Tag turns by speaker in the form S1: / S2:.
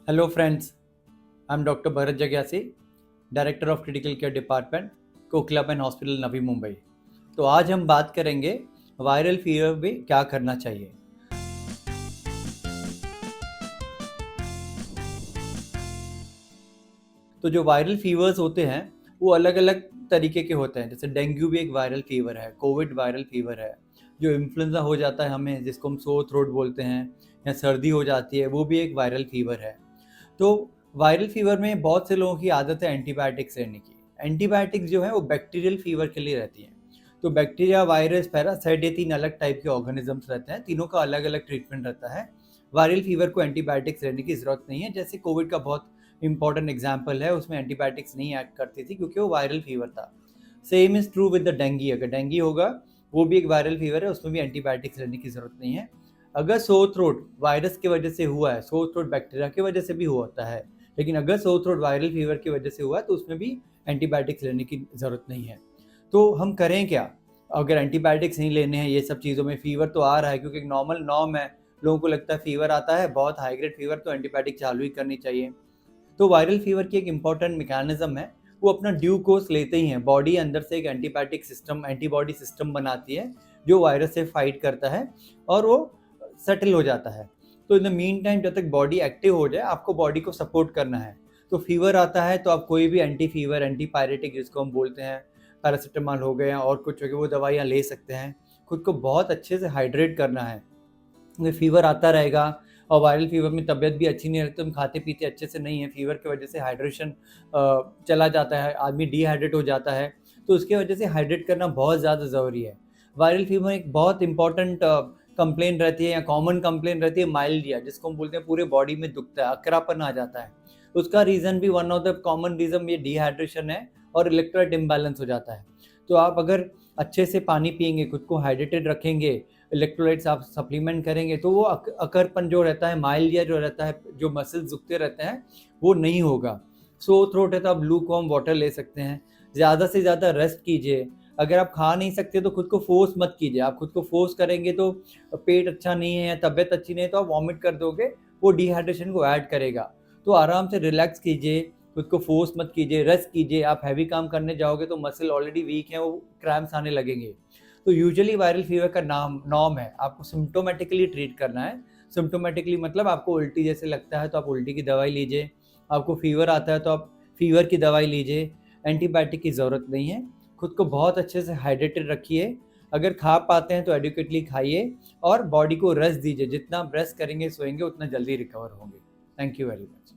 S1: Hello friends, I'm Dr. Bharat Jagyasi, director of critical care department, Kokilaben hospital, Navi Mumbai. तो आज हम बात करेंगे वायरल फीवर में क्या करना चाहिए। तो जो वायरल फीवर्स होते हैं वो अलग अलग तरीके के होते हैं। जैसे डेंगू भी एक वायरल फीवर है, कोविड वायरल फीवर है, जो इन्फ्लुएंजा हो जाता है हमें, जिसको हम सोर थ्रोट बोलते हैं, या सर्दी हो जाती है, वो भी एक वायरल फीवर है। तो वायरल फीवर में बहुत से लोगों की आदत है एंटीबायोटिक्स लेने की। एंटीबायोटिक्स जो है वो बैक्टीरियल फीवर के लिए रहती हैं। तो बैक्टीरिया, वायरस, पैरासाइट, ये 3 अलग टाइप के ऑर्गेनिजम्स रहते हैं, तीनों का अलग अलग ट्रीटमेंट रहता है। वायरल फीवर को एंटीबायोटिक्स लेने की ज़रूरत नहीं है। जैसे कोविड का बहुत इंपॉर्टेंट एग्जाम्पल है, उसमें एंटीबायोटिक्स नहीं एक्ट करती थी क्योंकि वो वायरल फीवर था। Same is true with the dinghy. अगर डेंगी होगा, वो भी एक वायरल फीवर है, उसमें भी एंटीबायोटिक्स लेने की ज़रूरत नहीं है। अगर सोर थ्रोट वायरस की वजह से हुआ है, सोर थ्रोट बैक्टीरिया की वजह से भी होता है, लेकिन अगर सोर थ्रोट वायरल फीवर की वजह से हुआ है तो उसमें भी एंटीबायोटिक्स लेने की ज़रूरत नहीं है। तो हम करें क्या अगर एंटीबायोटिक्स नहीं लेने हैं? ये सब चीज़ों में फीवर तो आ रहा है क्योंकि एक नॉर्मल नॉर्म है, लोगों को लगता है फीवर आता है, बहुत हाई ग्रेड फीवर, तो एंटीबायोटिक चालू ही करनी चाहिए। तो वायरल फीवर की एक इंपॉर्टेंट मैकेनिज्म है, वो अपना ड्यू कोर्स लेते ही हैं। बॉडी अंदर से एक एंटीबायोटिक सिस्टम, एंटीबॉडी सिस्टम बनाती है जो वायरस से फाइट करता है और वो सेटल हो जाता है। तो इन द मीन टाइम, जब तक बॉडी एक्टिव हो जाए, आपको बॉडी को सपोर्ट करना है। तो फीवर आता है तो आप कोई भी एंटी फीवर, एंटी पायरेटिक जिसको हम बोलते हैं, पैरासिटामॉल हो गया और कुछ हो गया, वो दवाइयाँ ले सकते हैं। खुद को बहुत अच्छे से हाइड्रेट करना है। अगर फीवर आता रहेगा और वायरल फीवर में तबीयत भी अच्छी नहीं रहती, तुम खाते पीते अच्छे से नहीं है, फीवर की वजह से हाइड्रेशन चला जाता है, आदमी डिहाइड्रेट हो जाता है, तो उसकी वजह से हाइड्रेट करना बहुत ज़्यादा ज़रूरी है। वायरल फीवर एक बहुत इंपॉर्टेंट कंप्लेन रहती है या कॉमन कंप्लेन रहती है, माइल्डिया, जिसको हम बोलते हैं पूरे बॉडी में दुखता है, अकड़ापन आ जाता है। उसका रीज़न भी, one of the common reason, ये डिहाइड्रेशन है और इलेक्ट्रोलाइट इम्बैलेंस हो जाता है। तो आप अगर अच्छे से पानी पिएंगे, खुद को हाइड्रेटेड रखेंगे, इलेक्ट्रोलाइट्स आप सप्लीमेंट करेंगे, तो वो अकड़पन जो रहता है, माइल्डिया जो रहता है, जो मसल्स दुखते रहते हैं, वो नहीं होगा। सो थ्रोट है तो आप लूकवार्म वाटर ले सकते हैं। ज़्यादा से ज़्यादा रेस्ट कीजिए। अगर आप खा नहीं सकते तो खुद को फोर्स मत कीजिए। आप खुद को फोर्स करेंगे तो पेट अच्छा नहीं है या तबीयत अच्छी नहीं है तो आप वॉमिट कर दोगे, वो डिहाइड्रेशन को ऐड करेगा। तो आराम से रिलैक्स कीजिए, खुद को फोर्स मत कीजिए, रेस्ट कीजिए। आप हैवी काम करने जाओगे तो मसल ऑलरेडी वीक है, वो क्रैम्प्स आने लगेंगे। तो यूजुअली वायरल फीवर का नॉर्म है, आपको सिम्टोमेटिकली ट्रीट करना है। सिम्टोमेटिकली मतलब आपको उल्टी जैसे लगता है तो आप उल्टी की दवाई लीजिए, आपको फीवर आता है तो आप फीवर की दवाई लीजिए, एंटीबायोटिक की ज़रूरत नहीं है। खुद को बहुत अच्छे से हाइड्रेटेड रखिए। अगर खा पाते हैं तो एडिक्वेटली खाइए और बॉडी को रेस्ट दीजिए। जितना आप रेस्ट करेंगे, सोएंगे, उतना जल्दी रिकवर होंगे। Thank you very much.